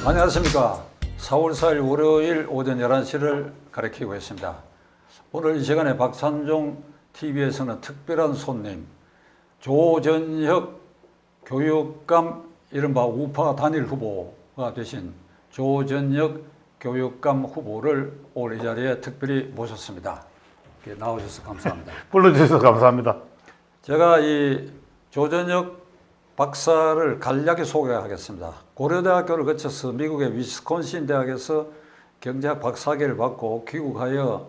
안녕하십니까. 4월 4일 월요일 오전 11시를 가리키고 있습니다. 오늘 이 시간에 박찬종 TV에서는 특별한 손님 조전혁 교육감 이른바 우파 단일 후보가 되신 조전혁 교육감 후보를 오늘 이 자리에 특별히 모셨습니다. 나오셔서 감사합니다. 불러주셔서 감사합니다. 제가 이 조전혁 박사를 간략히 소개하겠습니다. 고려대학교를 거쳐서 미국의 위스콘신 대학에서 경제학 박사학위를 받고 귀국하여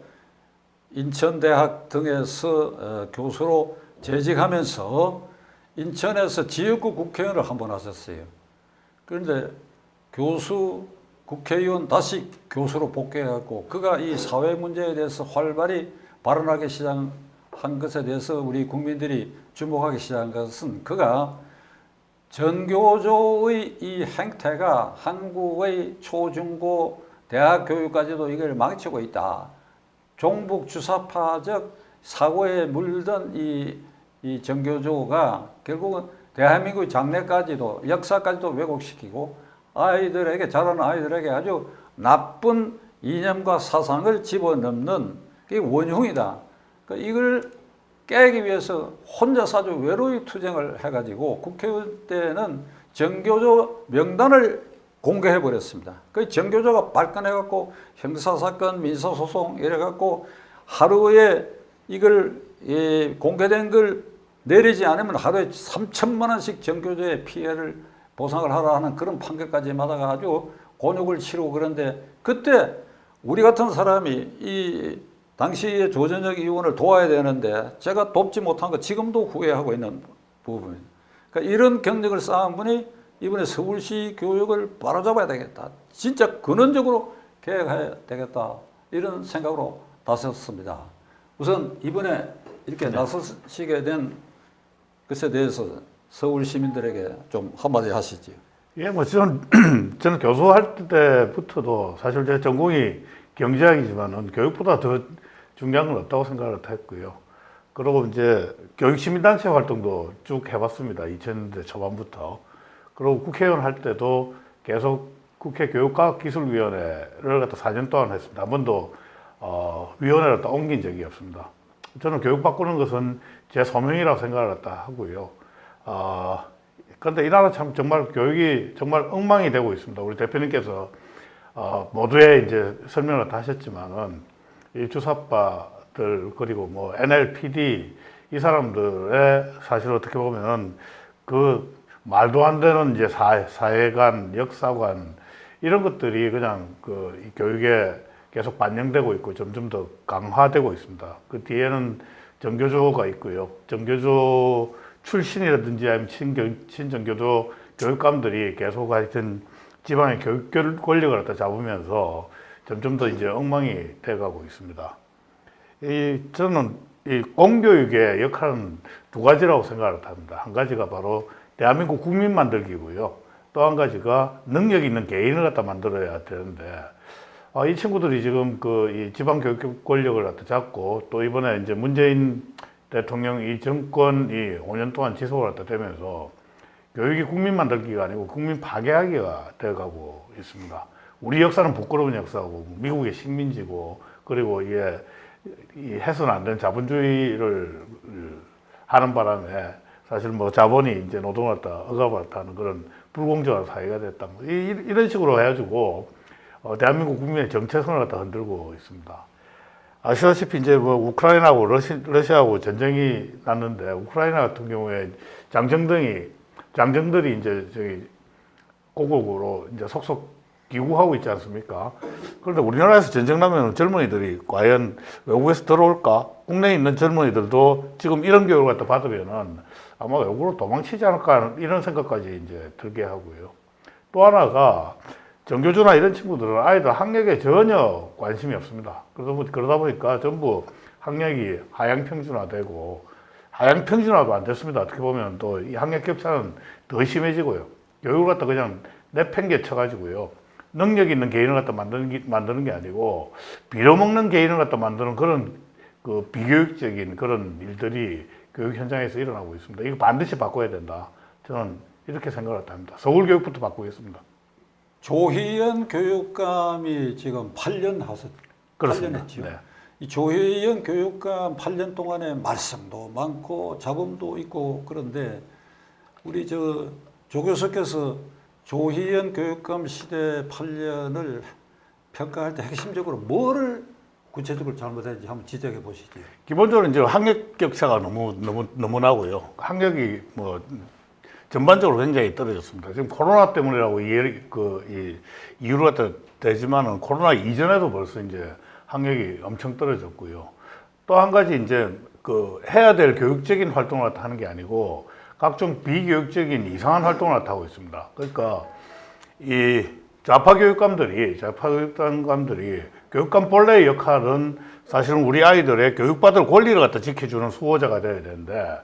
인천대학 등에서 교수로 재직하면서 인천에서 지역구 국회의원을 한 번 하셨어요. 그런데 교수, 국회의원 다시 교수로 복귀해갖고 그가 이 사회 문제에 대해서 활발히 발언하기 시작한 것에 대해서 우리 국민들이 주목하기 시작한 것은 그가 전교조의 이 행태가 한국의 초중고 대학 교육까지도 이걸 망치고 있다. 종북 주사파적 사고에 물든 이 전교조가 결국은 대한민국의 장래까지도 역사까지도 왜곡시키고 아이들에게 자라는 아이들에게 아주 나쁜 이념과 사상을 집어넣는 게 원흉이다. 그러니까 이걸 깨기 위해서 혼자서 아주 외로이 투쟁을 해가지고 국회의원 때는 전교조 명단을 공개해 버렸습니다. 그 전교조가 발끈해갖고 형사사건, 민사소송 이래갖고 하루에 이걸 공개된 걸 내리지 않으면 하루에 3천만 원씩 전교조의 피해를 보상을 하라 하는 그런 판결까지 받아가 아주 곤욕을 치르고 그런데 그때 우리 같은 사람이 이 당시에 조전혁 의원을 도와야 되는데 제가 돕지 못한 거 지금도 후회하고 있는 부분입니다. 그러니까 이런 경력을 쌓은 분이 이번에 서울시 교육을 바로잡아야 되겠다. 진짜 근원적으로 개혁해야 되겠다. 이런 생각으로 나섰습니다. 우선 이번에 이렇게 나서시게 된 것에 대해서 서울 시민들에게 좀 한마디 하시죠. 예, 뭐 저는 교수할 때부터도 사실 제 전공이 경제학이지만은 교육보다 더 중요한 건 없다고 생각을 했고요. 그리고 이제 교육시민단체 활동도 쭉 해봤습니다. 2000년대 초반부터. 그리고 국회의원 할 때도 계속 국회 교육과학기술위원회를 갖다 4년 동안 했습니다. 한 번도 위원회를 갖다 옮긴 적이 없습니다. 저는 교육 바꾸는 것은 제 소명이라고 생각을 갖다 하고요. 그런데 이 나라 참 정말 교육이 정말 엉망이 되고 있습니다. 우리 대표님께서 모두의 이제 설명을 다 하셨지만은 이 주사파들 그리고 뭐 NLPD 이 사람들의 사실 어떻게 보면은 그 말도 안 되는 이제 사회관, 역사관 이런 것들이 그냥 그 이 교육에 계속 반영되고 있고 점점 더 강화되고 있습니다. 그 뒤에는 전교조가 있고요. 전교조 출신이라든지 아니면 친전교조 교육감들이 계속 하여튼 지방의 교육 권력을 갖다 잡으면서 점점 더 이제 엉망이 돼가고 있습니다. 저는 이 공교육의 역할은 두 가지라고 생각을 합니다. 한 가지가 바로 대한민국 국민 만들기고요. 또 한 가지가 능력 있는 개인을 갖다 만들어야 되는데, 이 친구들이 지금 이 지방 교육 권력을 갖다 잡고 또 이번에 이제 문재인 대통령 이 정권이 5년 동안 지속을 갖다 되면서 교육이 국민 만들기가 아니고 국민 파괴하기가 되어가고 있습니다. 우리 역사는 부끄러운 역사고 미국의 식민지고 그리고 이게 해서는 안 되는 자본주의를 하는 바람에 사실 뭐 자본이 이제 노동을 갖다 억압하는 그런 불공정한 사회가 됐다. 이런 식으로 해가지고 대한민국 국민의 정체성을 갖다 흔들고 있습니다. 아시다시피 이제 뭐 우크라이나하고 러시아하고 전쟁이 났는데 우크라이나 같은 경우에 장정들이 이제 저기 고국으로 이제 속속 귀국하고 있지 않습니까? 그런데 우리나라에서 전쟁 나면 젊은이들이 과연 외국에서 들어올까? 국내에 있는 젊은이들도 지금 이런 교육을 갖다 받으면은 아마 외국으로 도망치지 않을까 이런 생각까지 이제 들게 하고요. 또 하나가 전교조나 이런 친구들은 아이들 학력에 전혀 관심이 없습니다. 그러다 보니까 전부 학력이 하향 평준화되고 하향 평준화도 안 됐습니다. 어떻게 보면 또 이 학력 격차는 더 심해지고요. 교육을 갖다 그냥 내팽개쳐가지고요. 능력 있는 개인을 갖다 만드는 게 아니고 빌어먹는 개인을 갖다 만드는 그런 그 비교육적인 그런 일들이 교육 현장에서 일어나고 있습니다. 이거 반드시 바꿔야 된다. 저는 이렇게 생각을 합니다. 서울 교육부터 바꾸겠습니다. 조희연 교육감이 지금 8년 하셨, 8년 그렇습니다. 했죠. 네. 이 조희연 교육감 8년 동안에 말썽도 많고 잡음도 있고 그런데 우리 조 교수께서 조희연 교육감 시대 8년을 평가할 때 핵심적으로 뭐를 구체적으로 잘못했는지 한번 지적해 보시죠. 기본적으로 이제 학력 격차가 너무 나고요. 학력이 뭐 전반적으로 굉장히 떨어졌습니다. 지금 코로나 때문이라고 이 이유가 되지만은 코로나 이전에도 벌써 이제 학력이 엄청 떨어졌고요. 또 한 가지 이제 해야 될 교육적인 활동을 하는 게 아니고 각종 비교육적인 이상한 활동을 하고 있습니다. 그러니까 이 좌파 교육감들이 교육감 본래의 역할은 사실은 우리 아이들의 교육받을 권리를 갖다 지켜주는 수호자가 되어야 되는데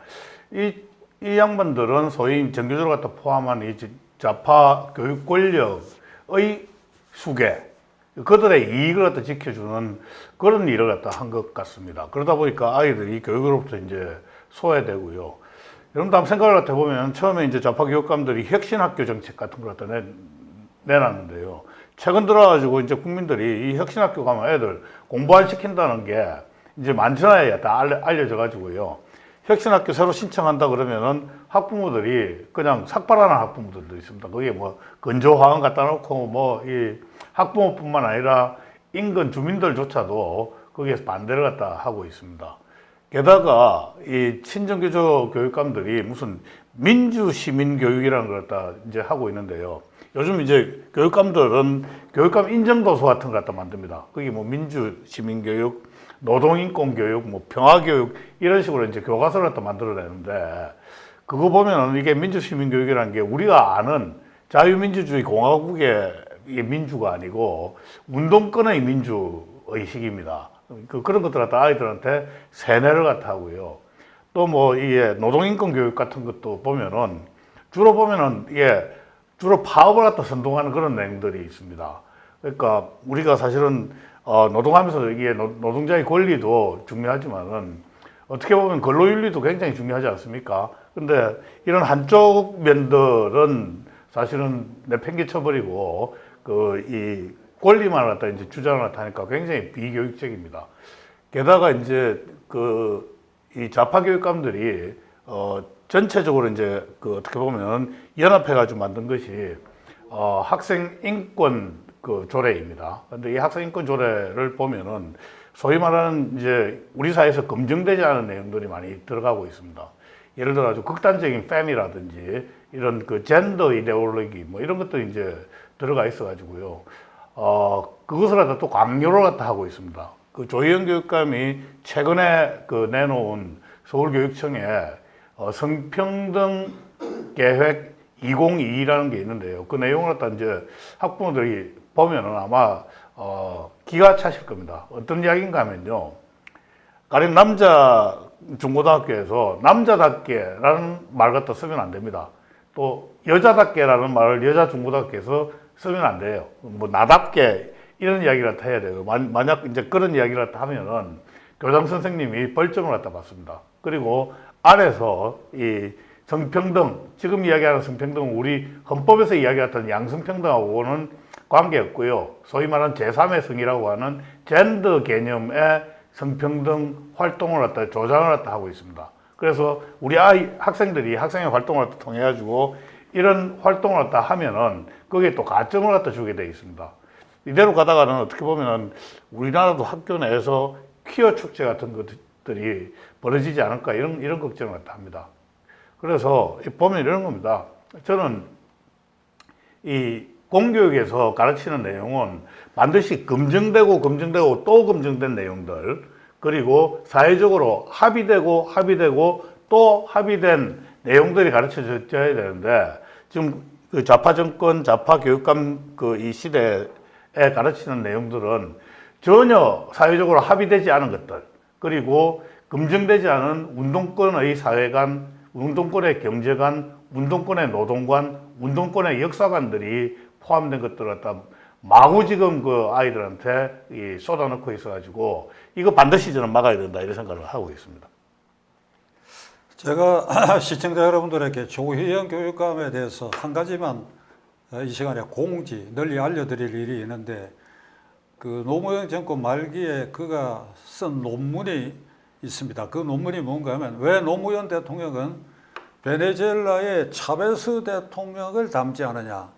이 양반들은 소위 정교조를 갖다 포함한 이 좌파 교육 권력의 수계, 그들의 이익을 갖다 지켜주는 그런 일을 갖다 한 것 같습니다. 그러다 보니까 아이들이 교육으로부터 이제 소외되고요. 여러분도 한번 생각을 갖다 보면 처음에 이제 좌파 교육감들이 혁신학교 정책 같은 걸 갖다 내놨는데요. 최근 들어가지고 이제 국민들이 이 혁신학교 가면 애들 공부 안 시킨다는 게 이제 만천하에 다 알려져 가지고요. 혁신학교 새로 신청한다 그러면은 학부모들이 그냥 삭발하는 학부모들도 있습니다. 거기에 뭐 건조화원 갖다 놓고 뭐 이 학부모뿐만 아니라 인근 주민들조차도 거기에서 반대를 갖다 하고 있습니다. 게다가 이 친정교조 교육감들이 무슨 민주시민교육이라는 걸 갖다 이제 하고 있는데요. 요즘 이제 교육감들은 교육감 인정도서 같은 걸 갖다 만듭니다. 그게 뭐 민주시민교육, 노동인권교육, 뭐 평화교육 이런 식으로 이제 교과서를 갖다 만들어내는데 그거 보면은 이게 민주시민교육이라는 게 우리가 아는 자유민주주의 공화국의 민주가 아니고 운동권의 민주의식입니다. 그런 것들 갖다 아이들한테 세뇌를 갖다 하고요. 또 뭐 이게 노동인권 교육 같은 것도 보면은 주로 파업을 갖다 선동하는 그런 내용들이 있습니다. 그러니까 우리가 사실은 노동하면서 이게 노동자의 권리도 중요하지만은 어떻게 보면 근로윤리도 굉장히 중요하지 않습니까? 근데 이런 한쪽 면들은 사실은 내팽개쳐버리고 이 권리만 갖다 이제 주장을 갖다 하니까 굉장히 비교육적입니다. 게다가 이제 이 좌파 교육감들이 전체적으로 이제 어떻게 보면 연합해가지고 만든 것이 학생 인권 조례입니다. 근데 이 학생 인권 조례를 보면은 소위 말하는 이제 우리 사회에서 검증되지 않은 내용들이 많이 들어가고 있습니다. 예를 들어 아주 극단적인 페미라든지 이런 젠더 이데올로기 뭐 이런 것들이 이제 들어가 있어가지고요. 그것을 갖다 또 강요를 갖다 하고 있습니다. 조희연 교육감이 최근에 내놓은 서울교육청에 성평등 계획 2022라는 게 있는데요. 그 내용을 갖다 이제 학부모들이 보면은 아마 기가 차실 겁니다. 어떤 이야기인가 하면요. 가령 남자 중고등학교에서 남자답게라는 말 갖다 쓰면 안 됩니다. 또 여자답게라는 말을 여자 중고등학교에서 쓰면 안 돼요. 뭐 나답게 이런 이야기를 갖다 해야 돼요. 만약 이제 그런 이야기를 갖다 하면은 교장 선생님이 벌점을 갖다 받습니다. 그리고 아래서 이 성평등, 지금 이야기하는 성평등은 우리 헌법에서 이야기했던 양성평등하고는 관계없고요. 소위 말하는 제3의 성이라고 하는 젠더 개념의 성평등 활동을 갖다 조장을 갖다 하고 있습니다. 그래서 우리 학생들이 학생의 활동을 갖다 통해 가지고 이런 활동을 갖다 하면은 거기에 또 가점을 갖다 주게 돼 있습니다. 이대로 가다가는 어떻게 보면은 우리나라도 학교 내에서 퀴어 축제 같은 것들이 벌어지지 않을까 이런 걱정을 갖다 합니다. 그래서 보면 이런 겁니다. 저는 이 공교육에서 가르치는 내용은 반드시 검증되고 또 검증된 내용들, 그리고 사회적으로 합의되고 또 합의된 내용들이 가르쳐져야 되는데, 지금 좌파 정권, 좌파 교육감 이 시대에 가르치는 내용들은 전혀 사회적으로 합의되지 않은 것들, 그리고 검증되지 않은 운동권의 사회관, 운동권의 경제관, 운동권의 노동관, 운동권의 역사관들이 포함된 것들을 갖다 마구 지금 아이들한테 쏟아놓고 있어가지고 이거 반드시 저는 막아야 된다 이런 생각을 하고 있습니다. 제가 시청자 여러분들에게 조희연 교육감에 대해서 한 가지만 이 시간에 공지 널리 알려드릴 일이 있는데 그 노무현 정권 말기에 그가 쓴 논문이 있습니다. 그 논문이 뭔가 하면 왜 노무현 대통령은 베네수엘라의 차베스 대통령을 닮지 않느냐,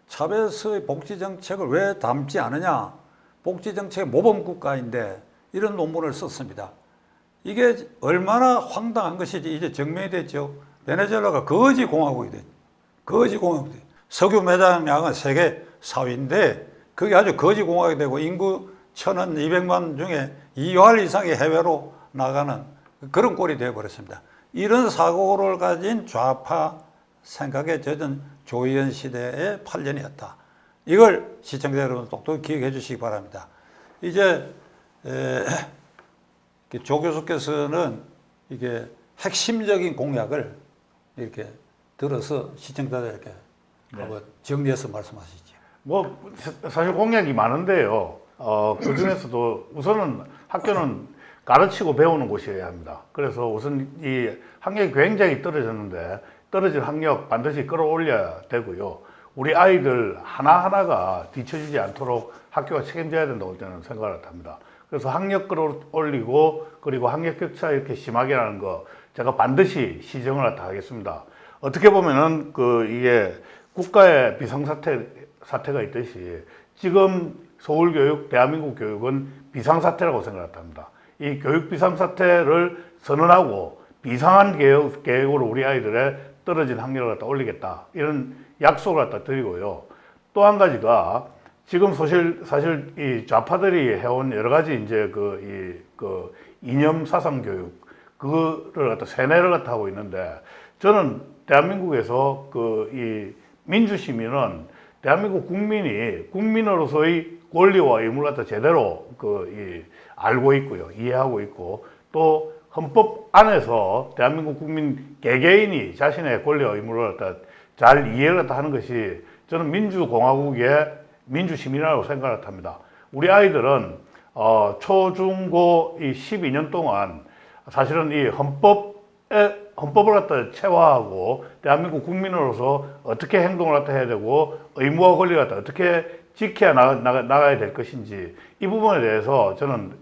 차베스의 복지 정책을 왜 닮지 않느냐, 복지 정책의 모범 국가인데 이런 논문을 썼습니다. 이게 얼마나 황당한 것인지 이제 증명이 됐죠. 베네수엘라가 거지 공화국이 됐죠. 거지 공화국이 됐죠. 석유 매장량은 세계 4위인데 그게 아주 거지 공화국이 되고 인구 1,200만 중에 2할 이상이 해외로 나가는 그런 꼴이 되어버렸습니다. 이런 사고를 가진 좌파 생각에 젖은 조희연 시대의 8년이었다. 이걸 시청자 여러분 똑똑히 기억해 주시기 바랍니다. 이제 조 교수께서는 이게 핵심적인 공약을 이렇게 들어서 시청자들에게 한번 정리해서 말씀하시죠. 뭐 사실 공약이 많은데요. 그 중에서도 우선은 학교는 가르치고 배우는 곳이어야 합니다. 그래서 우선 이 학력이 굉장히 떨어졌는데 떨어질 학력 반드시 끌어올려야 되고요. 우리 아이들 하나하나가 뒤처지지 않도록 학교가 책임져야 된다고 저는 생각을 합니다. 그래서 학력 끌어올리고 그리고 학력 격차 이렇게 심하게 나는 거 제가 반드시 시정을 하겠습니다. 어떻게 보면은 이게 국가의 비상사태가 있듯이 지금 서울교육, 대한민국 교육은 비상사태라고 생각합니다. 이 교육 비상사태를 선언하고 비상한 계획으로 우리 아이들의 떨어진 학력을 갖다 올리겠다. 이런 약속을 갖다 드리고요. 또 한 가지가 지금 사실 이 좌파들이 해온 여러 가지 이제 이념 사상 교육, 그거를 갖다 세뇌를 갖다 하고 있는데 저는 대한민국에서 이 민주시민은 대한민국 국민으로서의 권리와 의무를 갖다 제대로 알고 있고요. 이해하고 있고 또 헌법 안에서 대한민국 국민 개개인이 자신의 권리와 의무를 갖다 잘 이해를 갖다 하는 것이 저는 민주공화국의 민주시민이라고 생각을 합니다. 우리 아이들은 초중고 이 12년 동안 사실은 이 헌법을 갖다 체화하고 대한민국 국민으로서 어떻게 행동을 갖다 해야 되고 의무와 권리를 갖다 어떻게 지켜야 나가야 될 것인지 이 부분에 대해서 저는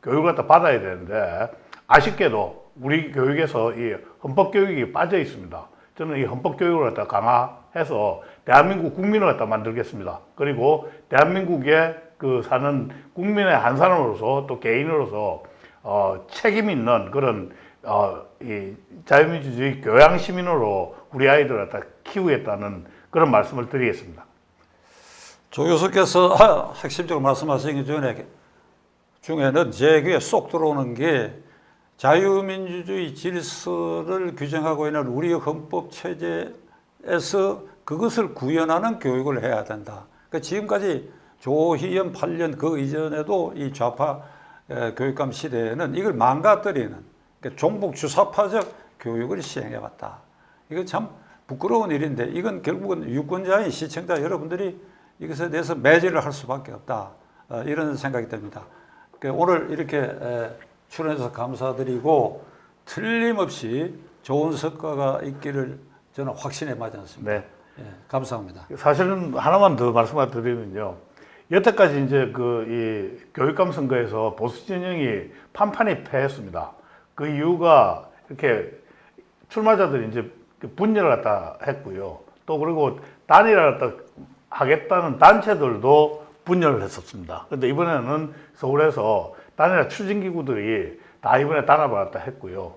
교육을 갖다 받아야 되는데 아쉽게도 우리 교육에서 이 헌법 교육이 빠져 있습니다. 저는 이 헌법 교육을 갖다 강화해서 대한민국 국민을 갖다 만들겠습니다. 그리고 대한민국에 사는 국민의 한 사람으로서 또 개인으로서 책임 있는 그런 이 자유민주주의 교양 시민으로 우리 아이들을 갖다 키우겠다는 그런 말씀을 드리겠습니다. 조 교수께서 핵심적으로 말씀하신 것 중에는 제 귀에 쏙 들어오는 게 자유민주주의 질서를 규정하고 있는 우리 헌법 체제에서 그것을 구현하는 교육을 해야 된다. 그러니까 지금까지 조희연 8년 그 이전에도 이 좌파 교육감 시대에는 이걸 망가뜨리는 그러니까 종북 주사파적 교육을 시행해왔다. 이거 참 부끄러운 일인데 이건 결국은 유권자인 시청자 여러분들이 이것에 대해서 매질을 할 수밖에 없다. 이런 생각이 듭니다. 오늘 이렇게 출연해서 감사드리고 틀림없이 좋은 성과가 있기를 저는 확신에 맞지 않습니다. 네. 예, 감사합니다. 사실은 하나만 더 말씀을 드리면요. 여태까지 이제 이 교육감 선거에서 보수 진영이 판판히 패했습니다. 그 이유가 이렇게 출마자들이 이제 분열을 갖다 했고요. 또 그리고 단일화를 갖다 하겠다는 단체들도 분열을 했었습니다. 그런데 이번에는 서울에서 단일화 추진기구들이 다 이번에 단합을 갖다 했고요.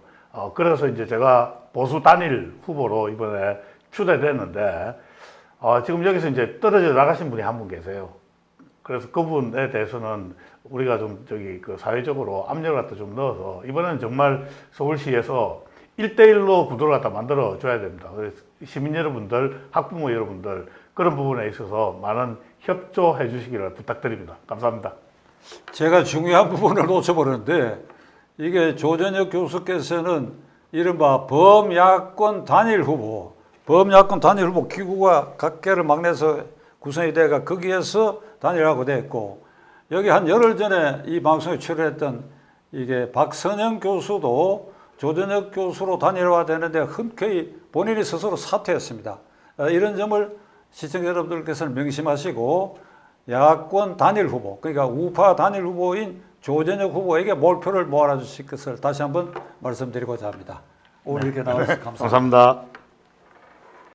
그래서 이제 제가 보수 단일 후보로 이번에 추대됐는데, 지금 여기서 이제 떨어져 나가신 분이 한 분 계세요. 그래서 그분에 대해서는 우리가 좀 사회적으로 압력을 갖다 좀 넣어서 이번에는 정말 서울시에서 1대1로 구도를 갖다 만들어 줘야 됩니다. 그래서 시민 여러분들, 학부모 여러분들 그런 부분에 있어서 많은 협조해 주시기를 부탁드립니다. 감사합니다. 제가 중요한 부분을 놓쳐버렸는데 이게 조전혁 교수께서는 이른바 범야권 단일 후보 기구가 각 개를 막내서 구성이 돼가 거기에서 단일하고 됐고 여기 한 열흘 전에 이 방송에 출연했던 이게 박선영 교수도 조전혁 교수로 단일화되는데 흔쾌히 본인이 스스로 사퇴했습니다. 이런 점을 시청자 여러분들께서는 명심하시고 야권 단일 후보, 그러니까 우파 단일 후보인 조전혁 후보에게 몰표를 모아주실 것을 다시 한번 말씀드리고자 합니다. 오늘 이렇게 나와주셔서 감사합니다. 감사합니다.